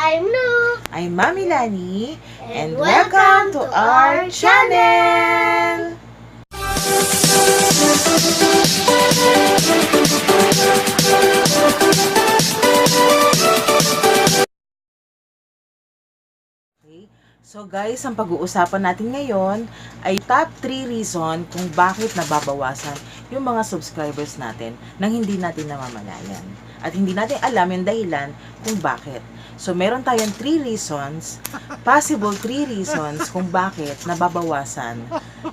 I'm Lou. I'm Mami Lani, and welcome welcome to to our our channel! Okay. So guys, ang pag-uusapan natin ngayon ay top 3 reason kung bakit nababawasan yung mga subscribers natin nang hindi natin namamalayan. At hindi natin alam yung dahilan kung bakit. So meron tayong 3 reasons, possible 3 reasons kung bakit nababawasan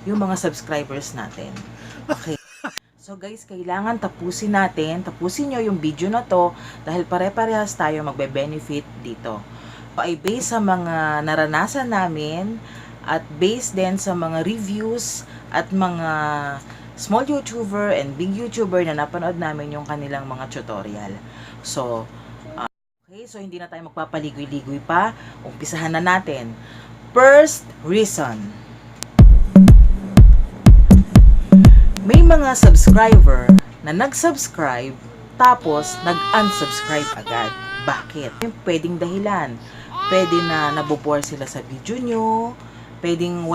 yung mga subscribers natin. Okay. So guys, kailangan tapusin nyo yung video na to dahil pare-parehas tayo magbe-benefit dito. Ay based sa mga naranasan namin at based din sa mga reviews at mga small YouTuber and big YouTuber na napanood namin yung kanilang mga tutorial. So, okay, so hindi na tayo magpapaligoy-ligoy pa. Umpisahan na natin. First reason. May mga subscriber na nag-subscribe tapos nag-unsubscribe agad. Bakit? Yung pwedeng dahilan. Pwede na nabobore sila sa video nyo. Pwedeng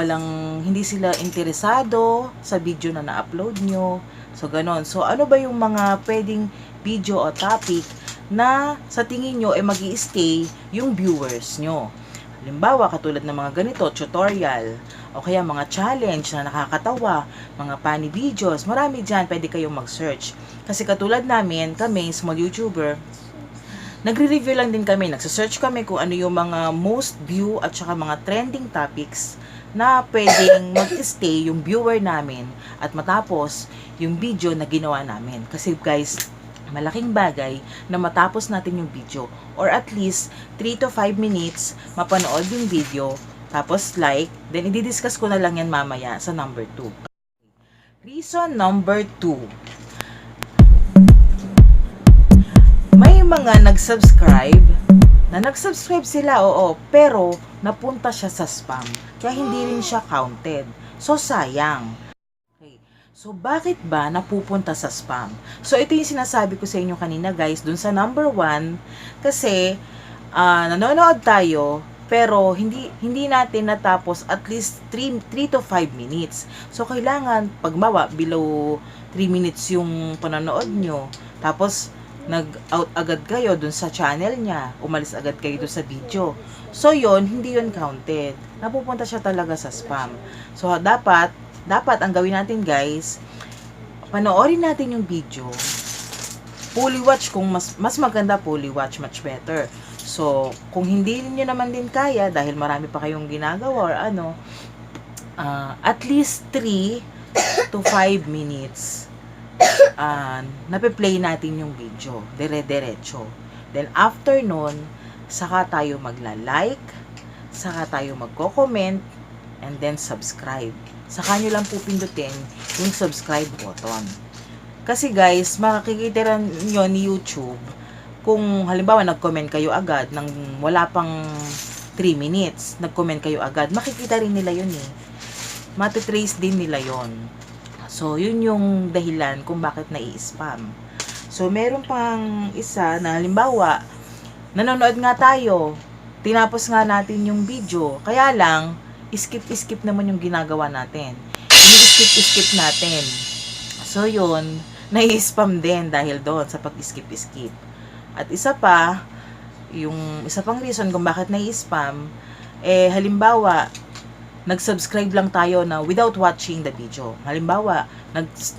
hindi sila interesado sa video na na-upload nyo. So, ganon. So, ano ba yung mga pwedeng video o topic na sa tingin nyo ay mag-i-stay yung viewers nyo? Halimbawa, katulad ng mga ganito, tutorial, o kaya mga challenge na nakakatawa, mga funny videos, marami dyan, pwede kayong mag-search. Kasi katulad namin, kami, small YouTuber, nagre-review lang din kami, nagsa-search kami kung ano yung mga most view at saka mga trending topics na pwedeng mag-stay yung viewer namin at matapos yung video na ginawa namin. Kasi guys, malaking bagay na matapos natin yung video or at least 3 to 5 minutes mapanood yung video tapos like, then i-discuss ko na lang yan mamaya sa number 2. Reason number 2. May mga nag-subscribe sila, oo, pero napunta siya sa spam. Kaya hindi rin siya counted. So, sayang. Okay. So, bakit ba napupunta sa spam? So, ito yung sinasabi ko sa inyo kanina, guys, dun sa number 1, kasi nanonood tayo, pero hindi natin natapos at least 3 to 5 minutes. So, kailangan, pagmawa, below 3 minutes yung panonood nyo, tapos, nag-out agad kayo dun sa channel niya, umalis agad kayo dun sa video. So, hindi yun counted. Napupunta siya talaga sa spam. So, dapat ang gawin natin, guys, panoorin natin yung video. Fully watch, kung mas maganda, fully watch, much better. So, kung hindi niyo naman din kaya, dahil marami pa kayong ginagawa or ano, at least 3 to 5 minutes nape-play natin yung video, dire-diretso. Then after nun, saka tayo magla-like, saka tayo magko-comment, and then subscribe. Saka nyo lang po pindutin yung subscribe button. Kasi guys, makikita nyo ni YouTube, kung halimbawa nag-comment kayo agad, nang wala pang 3 minutes, nag-comment kayo agad, makikita rin nila yun eh. Matitrace din nila yon. So, yun yung dahilan kung bakit nai-spam. So, meron pang isa na halimbawa, nanonood nga tayo, tinapos nga natin yung video, kaya lang, skip naman yung ginagawa natin. I-skip natin. So, yun, nai-spam din dahil doon sa pag-skip. At isa pang reason kung bakit nai-spam, halimbawa, nag-subscribe lang tayo na without watching the video. Halimbawa,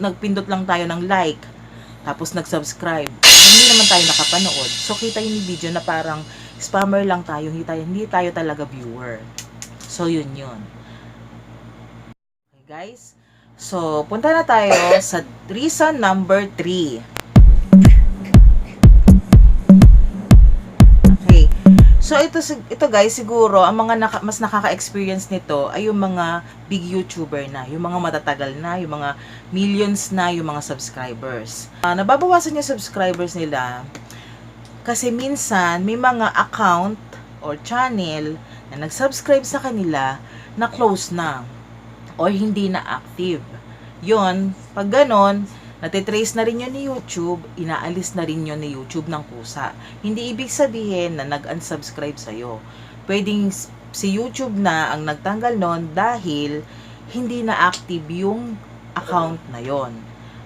nagpindot lang tayo ng like, tapos nag-subscribe. Hindi naman tayo nakapanood. So, kita yung video na parang spammer lang tayo, hindi tayo talaga viewer. So, yun. Okay, guys? So, punta na tayo sa reason number 3. So, ito guys, siguro, ang mga mas nakaka-experience nito ay yung mga big YouTuber na, yung mga matatagal na, yung mga millions na, yung mga subscribers. Nababawasan yung subscribers nila kasi minsan may mga account or channel na nag-subscribe sa kanila na close na or hindi na active. Yun, pag ganon, natitrace na rin yun ni YouTube, inaalis na rin yun ni YouTube ng kusa. Hindi ibig sabihin na nag-unsubscribe sa'yo. Pwedeng si YouTube na ang nagtanggal nun dahil hindi na active yung account na yon.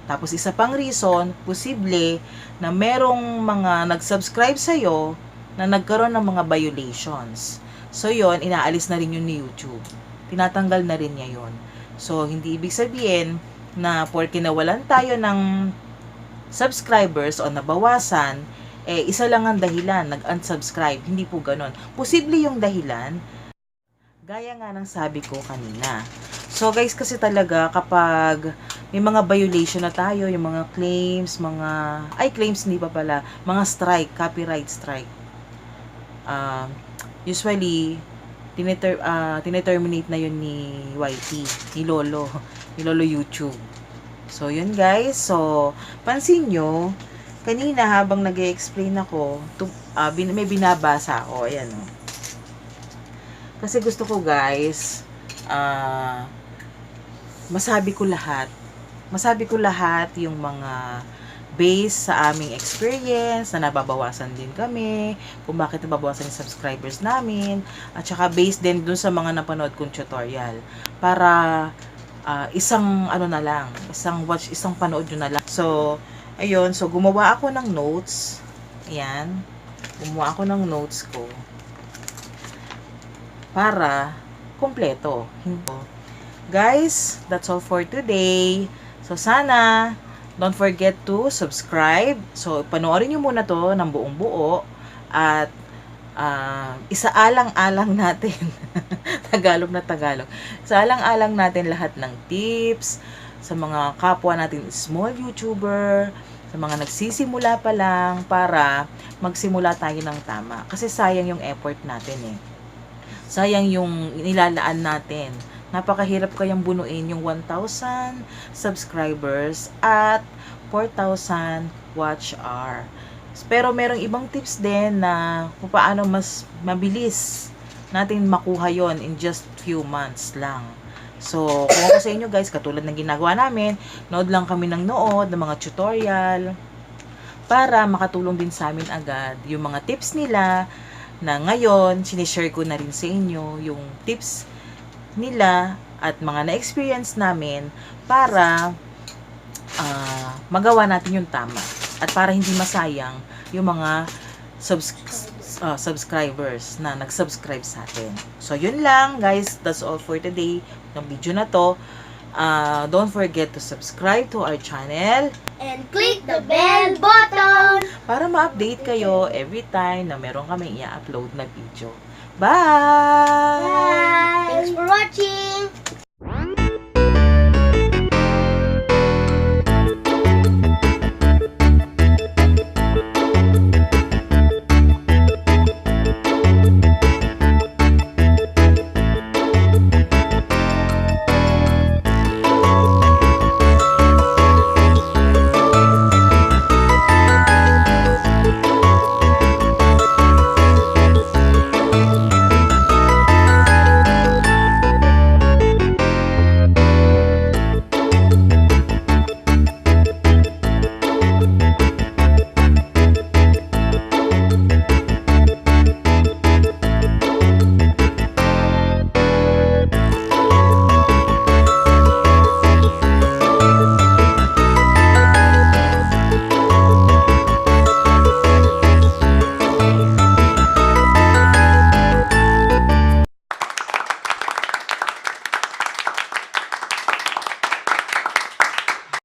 Tapos isa pang reason, posible na merong mga nag-subscribe sa'yo na nagkaroon ng mga violations. So yon, inaalis na rin yun ni YouTube. Tinatanggal na rin niya yon. So hindi ibig sabihin na porke nawalan tayo ng subscribers o nabawasan, isa lang ang dahilan, nag-unsubscribe. Hindi po ganon. Posible yung dahilan, gaya nga ng sabi ko kanina. So guys, kasi talaga kapag may mga violation na tayo, yung mga claims, claims hindi pa pala, mga strike, copyright strike. Usually, tineterminate na yun ni YT, ni Lolo YouTube. So, yun guys. So, pansin nyo, kanina habang nag-explain ako, may binabasa ako. Ayan o. Kasi gusto ko guys, masabi ko lahat yung mga based sa aming experience na nababawasan din kami, kung bakit nababawasan yung subscribers namin, at saka based din dun sa mga napanood kong tutorial. Para isang panood nyo na lang. So, ayun, so gumawa ako ng notes. Ayan, gumawa ako ng notes ko para kompleto. Guys, that's all for today. So, sana don't forget to subscribe. So, panoorin nyo muna to ng buong buo. At isaalang-alang natin. Tagalog na Tagalog. Isaalang-alang natin lahat ng tips sa mga kapwa natin small YouTuber, sa mga nagsisimula pa lang para magsimula tayo ng tama. Kasi sayang yung effort natin eh. Sayang yung nilalaan natin. Napakahirap kayang bunuin yung 1,000 subscribers at 4,000 watch hour. Pero merong ibang tips din na kung paano mas mabilis natin makuha yon in just few months lang. So, kung ako sa inyo guys, katulad ng ginagawa namin, nood lang kami ng nood ng mga tutorial para makatulong din sa amin agad yung mga tips nila na ngayon, sinishare ko na rin sa inyo yung tips nila at mga na-experience namin para magawa natin yung tama at para hindi masayang yung mga subscribers na nag-subscribe sa atin. So, yun lang guys. That's all for today ng video na to. Don't forget to subscribe to our channel and click the bell button para ma-update kayo every time na meron kami i-upload na video. Bye! Bye! Thanks for watching!